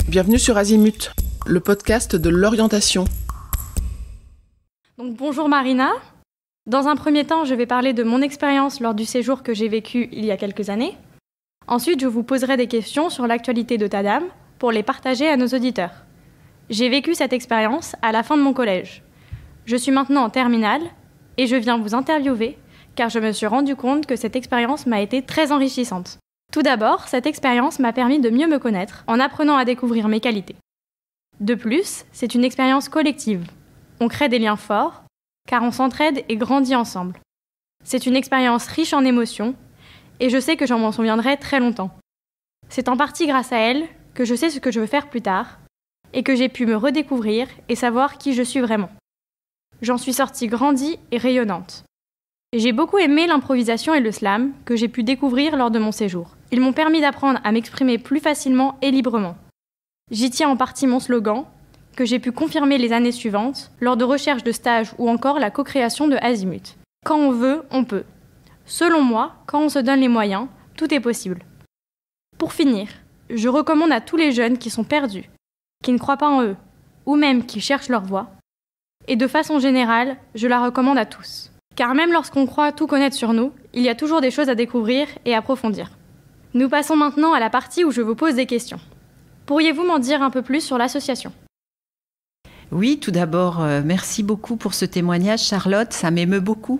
Bienvenue sur Azimut, le podcast de l'orientation. Donc bonjour Marina. Dans un premier temps, je vais parler de mon expérience lors du séjour que j'ai vécu il y a quelques années. Ensuite, je vous poserai des questions sur l'actualité de Tadam pour les partager à nos auditeurs. J'ai vécu cette expérience à la fin de mon collège. Je suis maintenant en terminale et je viens vous interviewer car je me suis rendu compte que cette expérience m'a été très enrichissante. Tout d'abord, cette expérience m'a permis de mieux me connaître en apprenant à découvrir mes qualités. De plus, c'est une expérience collective. On crée des liens forts car on s'entraide et grandit ensemble. C'est une expérience riche en émotions et je sais que j'en m'en souviendrai très longtemps. C'est en partie grâce à elle que je sais ce que je veux faire plus tard et que j'ai pu me redécouvrir et savoir qui je suis vraiment. J'en suis sortie grandie et rayonnante. J'ai beaucoup aimé l'improvisation et le slam que j'ai pu découvrir lors de mon séjour. Ils m'ont permis d'apprendre à m'exprimer plus facilement et librement. J'y tiens en partie mon slogan, que j'ai pu confirmer les années suivantes, lors de recherches de stages ou encore la co-création de Azimut. Quand on veut, on peut. Selon moi, quand on se donne les moyens, tout est possible. Pour finir, je recommande à tous les jeunes qui sont perdus, qui ne croient pas en eux, ou même qui cherchent leur voie. Et de façon générale, je la recommande à tous. Car même lorsqu'on croit tout connaître sur nous, il y a toujours des choses à découvrir et approfondir. Nous passons maintenant à la partie où je vous pose des questions. Pourriez-vous m'en dire un peu plus sur l'association ? Oui, tout d'abord, merci beaucoup pour ce témoignage, Charlotte, ça m'émeut beaucoup.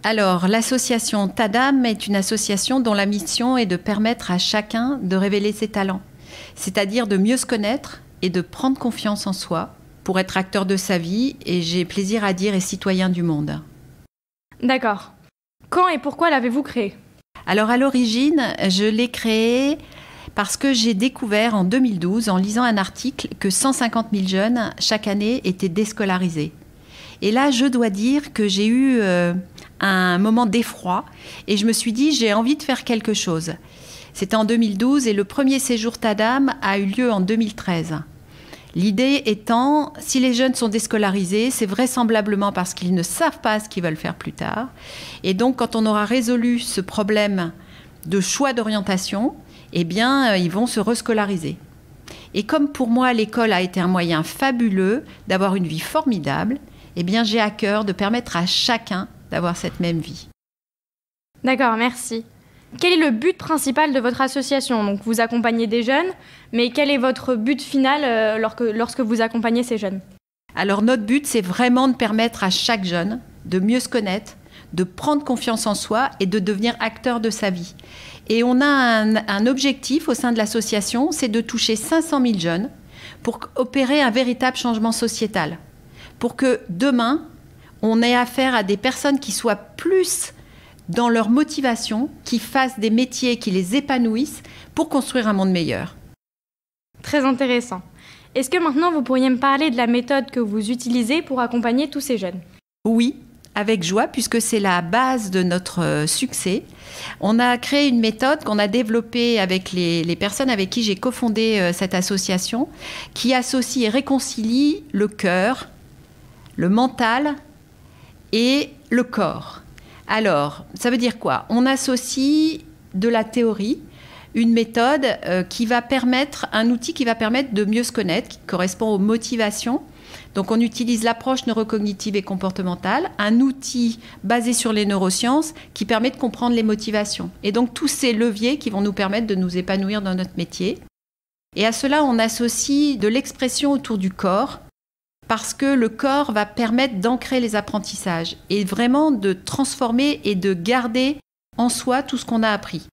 Alors, l'association Tadam est une association dont la mission est de permettre à chacun de révéler ses talents, c'est-à-dire de mieux se connaître et de prendre confiance en soi pour être acteur de sa vie et, j'ai plaisir à dire, et citoyen du monde. D'accord. Quand et pourquoi l'avez-vous créée ? Alors, à l'origine, je l'ai créée parce que j'ai découvert en 2012, en lisant un article, que 150 000 jeunes, chaque année, étaient déscolarisés. Et là, je dois dire que j'ai eu un moment d'effroi et je me suis dit, j'ai envie de faire quelque chose. C'était en 2012 et le premier séjour Tadam a eu lieu en 2013. L'idée étant, si les jeunes sont déscolarisés, c'est vraisemblablement parce qu'ils ne savent pas ce qu'ils veulent faire plus tard. Et donc, quand on aura résolu ce problème de choix d'orientation, eh bien, ils vont se rescolariser. Et comme pour moi, l'école a été un moyen fabuleux d'avoir une vie formidable, eh bien, j'ai à cœur de permettre à chacun d'avoir cette même vie. D'accord, merci. Quel est le but principal de votre association ? Donc, vous accompagnez des jeunes, mais quel est votre but final lorsque vous accompagnez ces jeunes ? Alors, notre but, c'est vraiment de permettre à chaque jeune de mieux se connaître, de prendre confiance en soi et de devenir acteur de sa vie. Et on a un objectif au sein de l'association, c'est de toucher 500 000 jeunes pour opérer un véritable changement sociétal. Pour que demain, on ait affaire à des personnes qui soient plus dans leur motivation, qui fassent des métiers qui les épanouissent pour construire un monde meilleur. Très intéressant. Est-ce que maintenant vous pourriez me parler de la méthode que vous utilisez pour accompagner tous ces jeunes ? Oui, avec joie, puisque c'est la base de notre succès. On a créé une méthode qu'on a développée avec les personnes avec qui j'ai cofondé cette association, qui associe et réconcilie le cœur, le mental et le corps. Alors, ça veut dire quoi ? On associe de la théorie, une méthode qui va permettre, un outil qui va permettre de mieux se connaître, qui correspond aux motivations. Donc, on utilise l'approche neurocognitive et comportementale, un outil basé sur les neurosciences qui permet de comprendre les motivations. Et donc, tous ces leviers qui vont nous permettre de nous épanouir dans notre métier. Et à cela, on associe de l'expression autour du corps, parce que le corps va permettre d'ancrer les apprentissages et vraiment de transformer et de garder en soi tout ce qu'on a appris.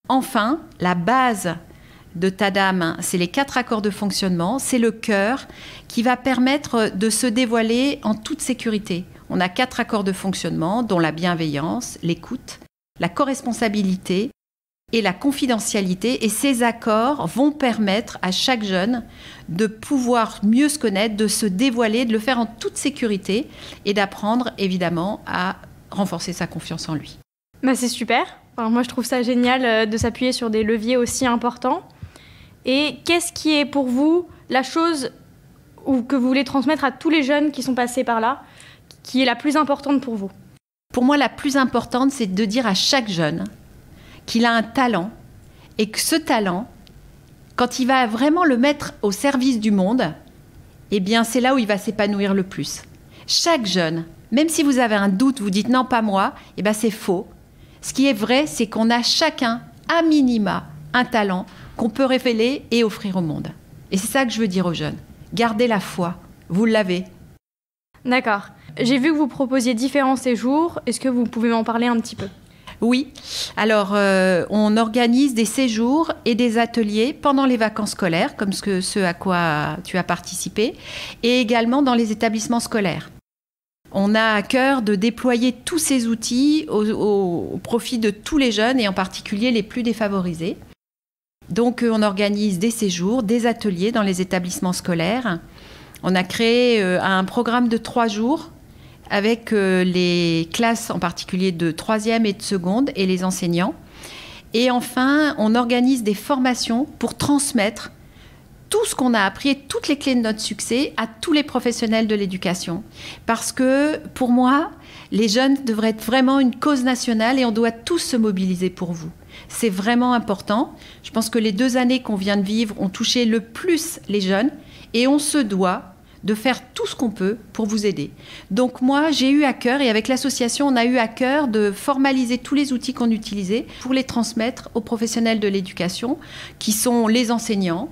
Enfin, la base de Tadam, c'est les 4 accords de fonctionnement, c'est le cœur qui va permettre de se dévoiler en toute sécurité. On a 4 accords de fonctionnement, dont la bienveillance, l'écoute, la coresponsabilité et la confidentialité. Et ces accords vont permettre à chaque jeune de pouvoir mieux se connaître, de se dévoiler, de le faire en toute sécurité et d'apprendre évidemment à renforcer sa confiance en lui. C'est super. Alors moi, je trouve ça génial de s'appuyer sur des leviers aussi importants. Et qu'est-ce qui est pour vous la chose que vous voulez transmettre à tous les jeunes qui sont passés par là, qui est la plus importante pour vous ? Pour moi, la plus importante, c'est de dire à chaque jeune qu'il a un talent et que ce talent, quand il va vraiment le mettre au service du monde, eh bien, c'est là où il va s'épanouir le plus. Chaque jeune, même si vous avez un doute, vous dites non, pas moi, eh bien, c'est faux. Ce qui est vrai, c'est qu'on a chacun, à minima, un talent qu'on peut révéler et offrir au monde. Et c'est ça que je veux dire aux jeunes. Gardez la foi. Vous l'avez. D'accord. J'ai vu que vous proposiez différents séjours. Est-ce que vous pouvez m'en parler un petit peu ? Oui. Alors, on organise des séjours et des ateliers pendant les vacances scolaires, comme ce à quoi tu as participé, et également dans les établissements scolaires. On a à cœur de déployer tous ces outils au profit de tous les jeunes et en particulier les plus défavorisés. Donc, on organise des séjours, des ateliers dans les établissements scolaires. On a créé un programme de 3 jours avec les classes en particulier de 3e et de seconde et les enseignants. Et enfin, on organise des formations pour transmettre tout ce qu'on a appris et toutes les clés de notre succès à tous les professionnels de l'éducation. Parce que, pour moi, les jeunes devraient être vraiment une cause nationale et on doit tous se mobiliser pour vous. C'est vraiment important. Je pense que les 2 années qu'on vient de vivre ont touché le plus les jeunes et on se doit de faire tout ce qu'on peut pour vous aider. Donc moi, j'ai eu à cœur, et avec l'association, on a eu à cœur de formaliser tous les outils qu'on utilisait pour les transmettre aux professionnels de l'éducation, qui sont les enseignants,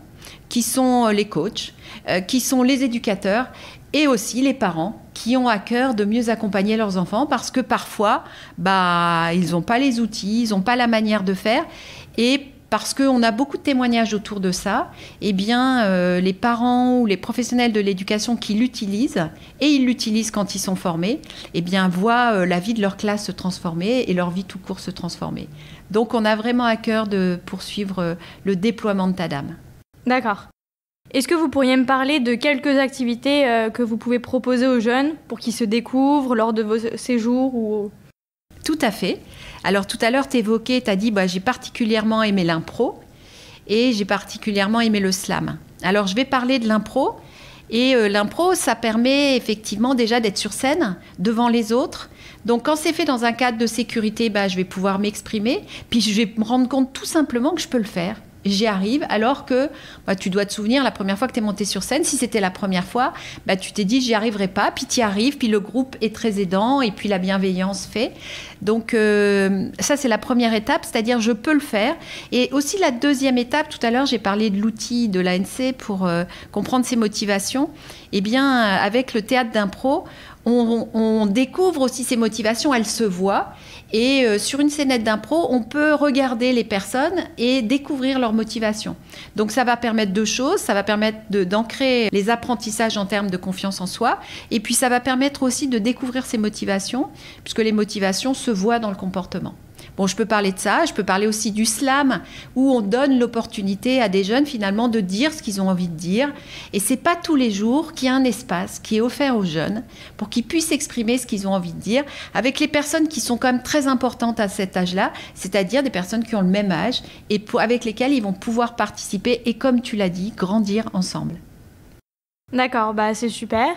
qui sont les coachs, qui sont les éducateurs, et aussi les parents qui ont à cœur de mieux accompagner leurs enfants parce que parfois, ils n'ont pas les outils, ils n'ont pas la manière de faire. Et parce qu'on a beaucoup de témoignages autour de ça, eh bien, les parents ou les professionnels de l'éducation qui l'utilisent, et ils l'utilisent quand ils sont formés, eh bien, voient la vie de leur classe se transformer et leur vie tout court se transformer. Donc, on a vraiment à cœur de poursuivre le déploiement de Tadam. D'accord. Est-ce que vous pourriez me parler de quelques activités que vous pouvez proposer aux jeunes pour qu'ils se découvrent lors de vos séjours ou... Tout à fait. Alors tout à l'heure, tu as dit j'ai particulièrement aimé l'impro et j'ai particulièrement aimé le slam. Alors je vais parler de l'impro. Et l'impro, ça permet effectivement déjà d'être sur scène devant les autres. Donc quand c'est fait dans un cadre de sécurité, je vais pouvoir m'exprimer. Puis je vais me rendre compte tout simplement que je peux le faire. J'y arrive, alors que tu dois te souvenir, la première fois que tu es monté sur scène, si c'était la première fois, tu t'es dit, j'y arriverai pas, puis tu y arrives, puis le groupe est très aidant, et puis la bienveillance fait. Donc ça, c'est la première étape, c'est-à-dire je peux le faire. Et aussi la deuxième étape, tout à l'heure, j'ai parlé de l'outil de l'ANC pour comprendre ses motivations. Eh bien, avec le théâtre d'impro, on découvre aussi ses motivations, elles se voient. Et sur une scénette d'impro, on peut regarder les personnes et découvrir leurs motivations. Donc ça va permettre 2 choses. Ça va permettre d'ancrer les apprentissages en termes de confiance en soi. Et puis ça va permettre aussi de découvrir ses motivations, puisque les motivations se voient dans le comportement. Bon, je peux parler de ça, je peux parler aussi du slam, où on donne l'opportunité à des jeunes finalement de dire ce qu'ils ont envie de dire. Et c'est pas tous les jours qu'il y a un espace qui est offert aux jeunes pour qu'ils puissent exprimer ce qu'ils ont envie de dire, avec les personnes qui sont quand même très importantes à cet âge-là, c'est-à-dire des personnes qui ont le même âge et avec lesquelles ils vont pouvoir participer et, comme tu l'as dit, grandir ensemble. D'accord, c'est super.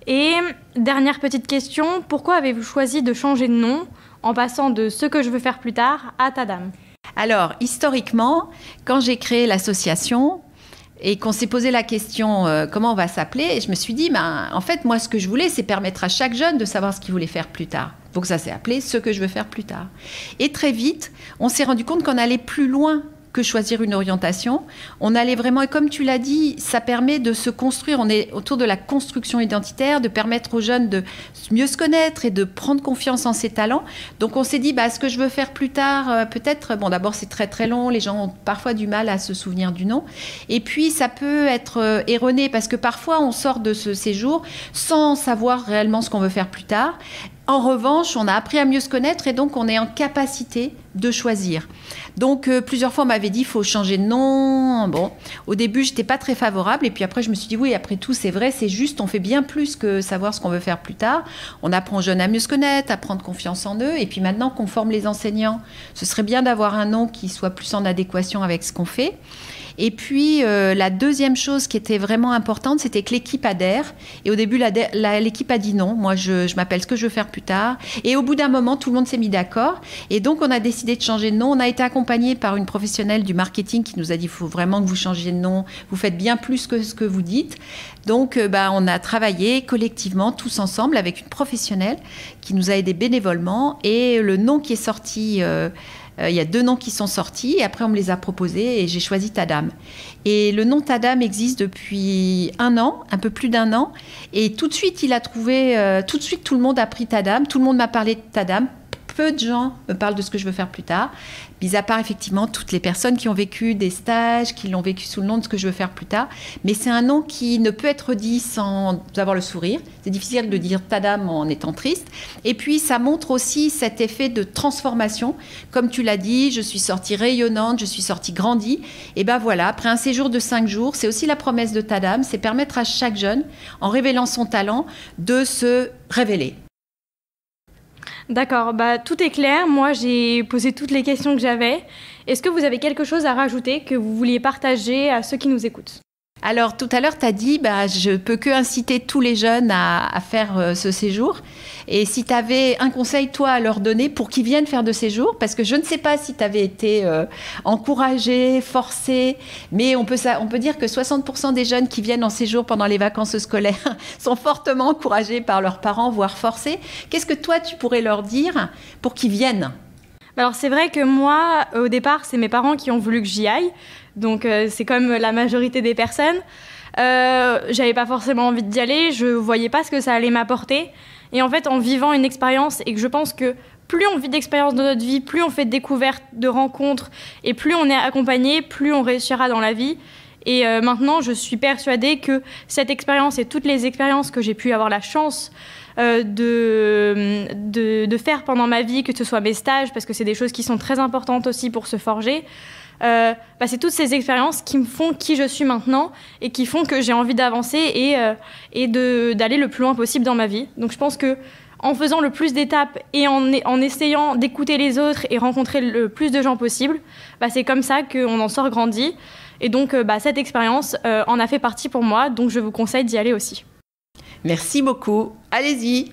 Et dernière petite question, pourquoi avez-vous choisi de changer de nom en passant de Ce que je veux faire plus tard à Tadam? Alors, historiquement, quand j'ai créé l'association et qu'on s'est posé la question comment on va s'appeler, je me suis dit, en fait, moi, ce que je voulais, c'est permettre à chaque jeune de savoir ce qu'il voulait faire plus tard. Donc ça s'est appelé Ce que je veux faire plus tard. Et très vite, on s'est rendu compte qu'on allait plus loin que choisir une orientation. On allait vraiment, et comme tu l'as dit, ça permet de se construire. On est autour de la construction identitaire, de permettre aux jeunes de mieux se connaître et de prendre confiance en ses talents. Donc on s'est dit, ce que je veux faire plus tard, peut-être, d'abord c'est très très long, les gens ont parfois du mal à se souvenir du nom. Et puis ça peut être erroné parce que parfois on sort de ce séjour sans savoir réellement ce qu'on veut faire plus tard. En revanche, on a appris à mieux se connaître et donc on est en capacité de choisir. Donc plusieurs fois on m'avait dit il faut changer de nom. Bon, au début j'étais pas très favorable et puis après je me suis dit oui, après tout c'est vrai, c'est juste, on fait bien plus que savoir ce qu'on veut faire plus tard. On apprend aux jeunes à mieux se connaître, à prendre confiance en eux et puis maintenant qu'on forme les enseignants, ce serait bien d'avoir un nom qui soit plus en adéquation avec ce qu'on fait. Et puis, la deuxième chose qui était vraiment importante, c'était que l'équipe adhère. Et au début, l'équipe a dit non. Moi, je m'appelle Ce que je veux faire plus tard. Et au bout d'un moment, tout le monde s'est mis d'accord. Et donc, on a décidé décidé de changer de nom. On a été accompagné par une professionnelle du marketing qui nous a dit, il faut vraiment que vous changiez de nom, vous faites bien plus que ce que vous dites. Donc, on a travaillé collectivement, tous ensemble, avec une professionnelle qui nous a aidés bénévolement. Et le nom qui est sorti... il y a 2 noms qui sont sortis et après on me les a proposés et j'ai choisi Tadam. Et le nom Tadam existe depuis 1 an, un peu plus d'1 an. Et tout de suite, tout le monde a pris Tadam, tout le monde m'a parlé de Tadam. Peu de gens me parlent de ce que je veux faire plus tard, mis à part effectivement toutes les personnes qui ont vécu des stages, qui l'ont vécu sous le nom de ce que je veux faire plus tard. Mais c'est un nom qui ne peut être dit sans avoir le sourire. C'est difficile de dire Tadam en étant triste. Et puis ça montre aussi cet effet de transformation. Comme tu l'as dit, je suis sortie rayonnante, je suis sortie grandie. Et ben voilà, après un séjour de 5 jours, c'est aussi la promesse de Tadam, c'est permettre à chaque jeune, en révélant son talent, de se révéler. D'accord, tout est clair. Moi, j'ai posé toutes les questions que j'avais. Est-ce que vous avez quelque chose à rajouter que vous vouliez partager à ceux qui nous écoutent ? Alors, tout à l'heure, tu as dit, je peux que inciter tous les jeunes à faire ce séjour. Et si tu avais un conseil, toi, à leur donner pour qu'ils viennent faire de séjour, parce que je ne sais pas si tu avais été encouragé, forcé, mais on peut dire que 60% des jeunes qui viennent en séjour pendant les vacances scolaires sont fortement encouragés par leurs parents, voire forcés. Qu'est-ce que toi, tu pourrais leur dire pour qu'ils viennent ? Alors, c'est vrai que moi, au départ, c'est mes parents qui ont voulu que j'y aille. Donc, c'est comme la majorité des personnes. J'avais pas forcément envie d'y aller. Je voyais pas ce que ça allait m'apporter. Et en fait, en vivant une expérience, et que je pense que plus on vit d'expériences dans notre vie, plus on fait de découvertes, de rencontres, et plus on est accompagné, plus on réussira dans la vie. Et maintenant, je suis persuadée que cette expérience et toutes les expériences que j'ai pu avoir la chance de faire pendant ma vie, que ce soit mes stages, parce que c'est des choses qui sont très importantes aussi pour se forger, c'est toutes ces expériences qui me font qui je suis maintenant et qui font que j'ai envie d'avancer et d'aller le plus loin possible dans ma vie. Donc je pense qu'en faisant le plus d'étapes et en essayant d'écouter les autres et rencontrer le plus de gens possible, c'est comme ça qu'on en sort grandi. Et donc cette expérience en a fait partie pour moi, donc je vous conseille d'y aller aussi. Merci beaucoup. Allez-y.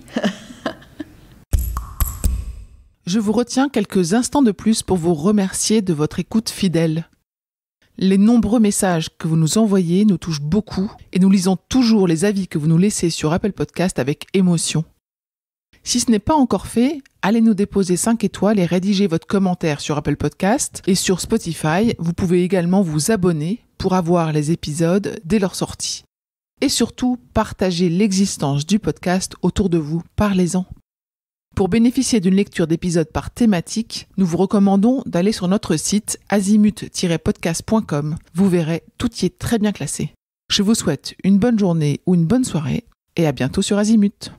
Je vous retiens quelques instants de plus pour vous remercier de votre écoute fidèle. Les nombreux messages que vous nous envoyez nous touchent beaucoup et nous lisons toujours les avis que vous nous laissez sur Apple Podcast avec émotion. Si ce n'est pas encore fait, allez nous déposer 5 étoiles et rédiger votre commentaire sur Apple Podcast et sur Spotify. Vous pouvez également vous abonner pour avoir les épisodes dès leur sortie. Et surtout, partagez l'existence du podcast autour de vous, parlez-en. Pour bénéficier d'une lecture d'épisodes par thématique, nous vous recommandons d'aller sur notre site azimut-podcast.com. Vous verrez, tout y est très bien classé. Je vous souhaite une bonne journée ou une bonne soirée et à bientôt sur Azimut.